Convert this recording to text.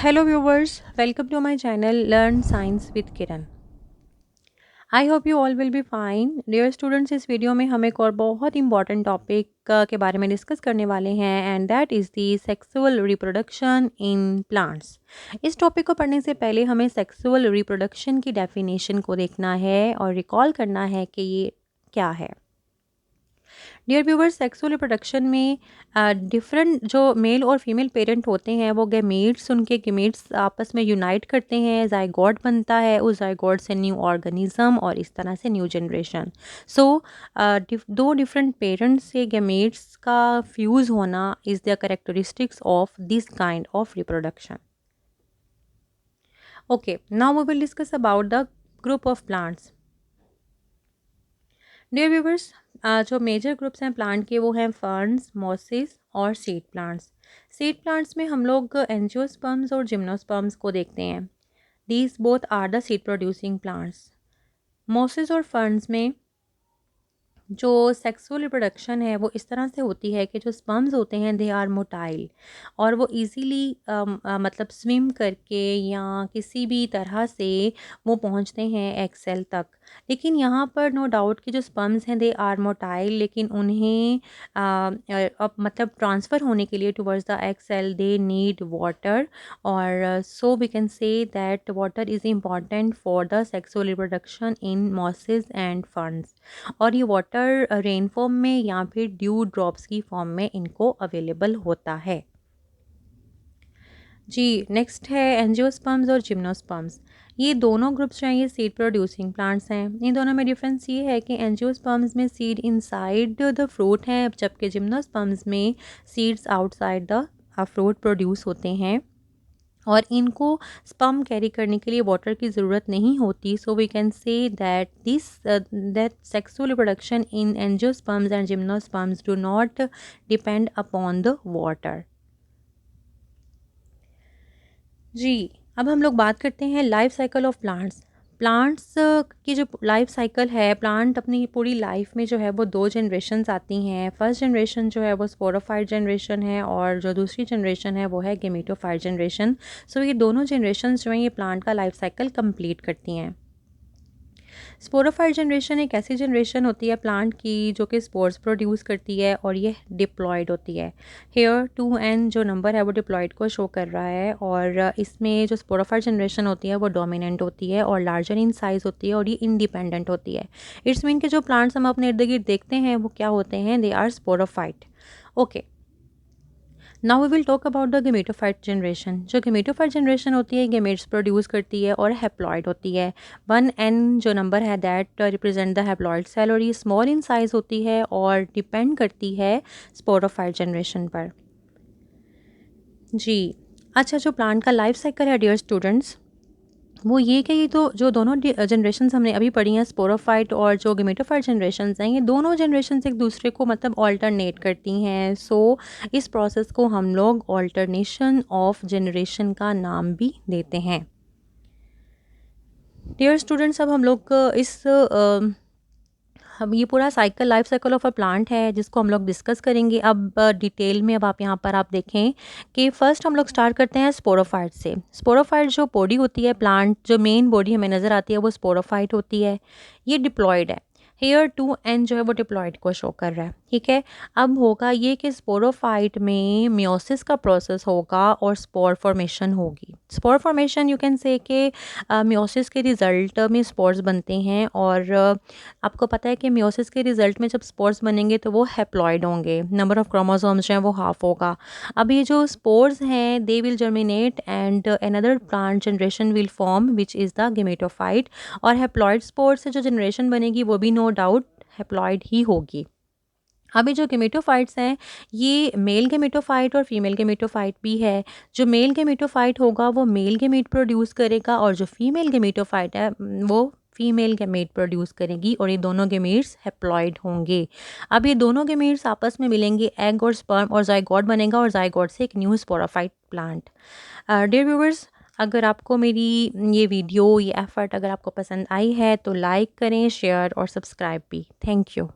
Hello viewers, welcome to my channel Learn Science with Kiran. I hope you all will be fine dear students. इस वीडियो में हम एक और बहुत इंपॉर्टेंट टॉपिक के बारे में डिस्कस करने वाले हैं and that is the sexual reproduction in plants. इस टॉपिक को पढ़ने से पहले हमें सेक्सुअल रिप्रोडक्शन की डेफिनेशन को देखना है और रिकॉल करना है कि ये क्या है। डियर व्यूवर्स, सेक्सुअल रिप्रोडक्शन में डिफरेंट जो मेल और फीमेल पेरेंट होते हैं वो गेमेट्स उनके गेमेट्स आपस में यूनाइट करते हैं, जाइगोट बनता है, उस जाइगोट से न्यू ऑर्गेनिज्म और इस तरह से न्यू जनरेशन। सो दो डिफरेंट पेरेंट्स से गेमेट्स का फ्यूज़ होना is the characteristics of this kind of reproduction. Okay, now we will discuss about the group of plants. Dear viewers, जो मेजर ग्रुप्स हैं प्लांट के वो हैं फर्न्स, मॉसेस और सीड प्लांट्स। सीड प्लांट्स में हम लोग एंजियोस्पर्म्स और जिम्नोस्पर्म्स को देखते हैं। These both are the seed producing plants. Mosses और फर्न्स में जो सेक्सुअल रिप्रोडक्शन है वो इस तरह से होती है कि जो स्पर्म्स होते हैं दे आर मोटाइल और वो इजीली मतलब स्विम करके या किसी भी तरह से वो पहुंचते हैं एग सेल तक। लेकिन यहाँ पर नो डाउट कि जो स्पर्म्स हैं दे आर मोटाइल, लेकिन उन्हें अब मतलब ट्रांसफ़र होने के लिए towards the egg cell they need water. और so we can say that water is important for the sexual reproduction in mosses and ferns. और ये वाटर रेन फॉर्म में या फिर ड्यू ड्रॉप्स की फॉर्म में इनको अवेलेबल होता है। जी, नेक्स्ट है एंजियोस्पर्म्स और जिम्नोस्पर्म्स। ये दोनों ग्रुप्स जो हैं ये सीड प्रोड्यूसिंग प्लांट्स हैं। इन दोनों में डिफरेंस ये है कि एंजियोस्पर्म्स में सीड इनसाइड द फ्रूट हैं, जबकि जिम्नोस्पर्म्स में seeds outside the fruit produce होते हैं और इनको स्पर्म कैरी करने के लिए वाटर की ज़रूरत नहीं होती। So we can say that this that sexual reproduction in angiosperms and gymnosperms do not depend upon the water. जी, अब हम लोग बात करते हैं life cycle of plants. Plants की जो लाइफ साइकिल है, प्लांट अपनी पूरी लाइफ में जो है वो दो जनरेशन्स आती हैं। फर्स्ट जनरेशन जो है वो स्पोरोफाइट जनरेशन है और जो दूसरी जनरेशन है वो है गेमेटोफाइट जनरेशन। सो ये दोनों जनरेशन्स जो हैं ये प्लांट का लाइफ साइकिल कंप्लीट करती हैं। स्पोरोफाइट जनरेशन एक ऐसी जनरेशन होती है प्लांट की जो कि स्पोर्स प्रोड्यूस करती है और ये डिप्लॉयड होती है। हेयर 2n जो नंबर है वो डिप्लॉयड को शो कर रहा है और इसमें जो स्पोरोफाइट जनरेशन होती है वो डोमिनेंट होती है और लार्जर इन साइज़ होती है और ये इंडिपेंडेंट होती है। इट्स मीन कि जो प्लांट्स हम अपने इर्द गिर्द देखते हैं वो क्या होते हैं, they are sporophyte. Okay, now we will talk about the gametophyte generation. जो गेमेटोफाइट जनरेशन होती है गेमेट्स प्रोड्यूस करती है और हैप्लॉइड होती है। 1n जो नंबर है that represent the haploid cell और ये स्मॉल इन साइज होती है और डिपेंड करती है स्पोरोफाइट जनरेशन पर। जी, अच्छा, जो प्लांट का लाइफ साइकिल है डियर स्टूडेंट्स वो ये कि ये तो जो दोनों जनरेशन्स हमने अभी पढ़ी हैं स्पोरोफाइट और जो गेमेटोफाइट जनरेशन्स हैं, ये दोनों जनरेशन्स एक दूसरे को मतलब ऑल्टरनेट करती हैं। सो इस प्रोसेस को हम लोग ऑल्टरनेशन ऑफ जनरेशन का नाम भी देते हैं। डियर स्टूडेंट्स, अब हम लोग हम ये पूरा cycle life cycle of a plant है जिसको हम लोग डिस्कस करेंगे अब डिटेल में। अब आप यहाँ पर आप देखें कि फर्स्ट हम लोग स्टार्ट करते हैं स्पोरोफाइट से। स्पोरोफाइट जो बॉडी होती है प्लांट, जो मेन बॉडी हमें नज़र आती है वो स्पोरोफाइट होती है। ये डिप्लॉयड है। हेयर 2n जो है वो डिप्लॉयड को शो कर रहा है, ठीक है। अब होगा ये कि स्पोरोफाइट में मियोसिस का प्रोसेस होगा और स्पोर फॉर्मेशन होगी। Spore formation you can say कि मियोसिस के रिजल्ट में स्पोर्स बनते हैं और आपको पता है कि मियोसिस के रिजल्ट में जब स्पोर्स बनेंगे तो वो हैप्लॉइड होंगे, नंबर ऑफ क्रोमोसोम्स जो हैं वो हाफ होगा। अब ये जो स्पोर्स हैं they will germinate and another plant generation will form which is the gametophyte. और हैप्लॉइड स्पोर से जो जनरेशन बनेगी वो भी नो डाउट हैप्लॉइड ही होगी। अभी जो गेमेटोफाइट्स हैं ये मेल गेमेटोफाइट और फीमेल गेमेटोफाइट भी है। जो मेल गेमेटोफाइट होगा वो मेल गेमेट प्रोड्यूस करेगा और जो फीमेल गेमेटोफाइट है वो फीमेल गेमेट प्रोड्यूस करेगी और ये दोनों गेमेट्स हैप्लॉइड होंगे। अब ये दोनों गेमेट्स आपस में मिलेंगे, एग और स्पर्म और जाइगोट बनेगा और जाइगोट से एक new sporophyte plant. Dear viewers, अगर आपको मेरी ये वीडियो ये एफर्ट अगर आपको पसंद आई है तो लाइक करें, शेयर और सब्सक्राइब भी। Thank you.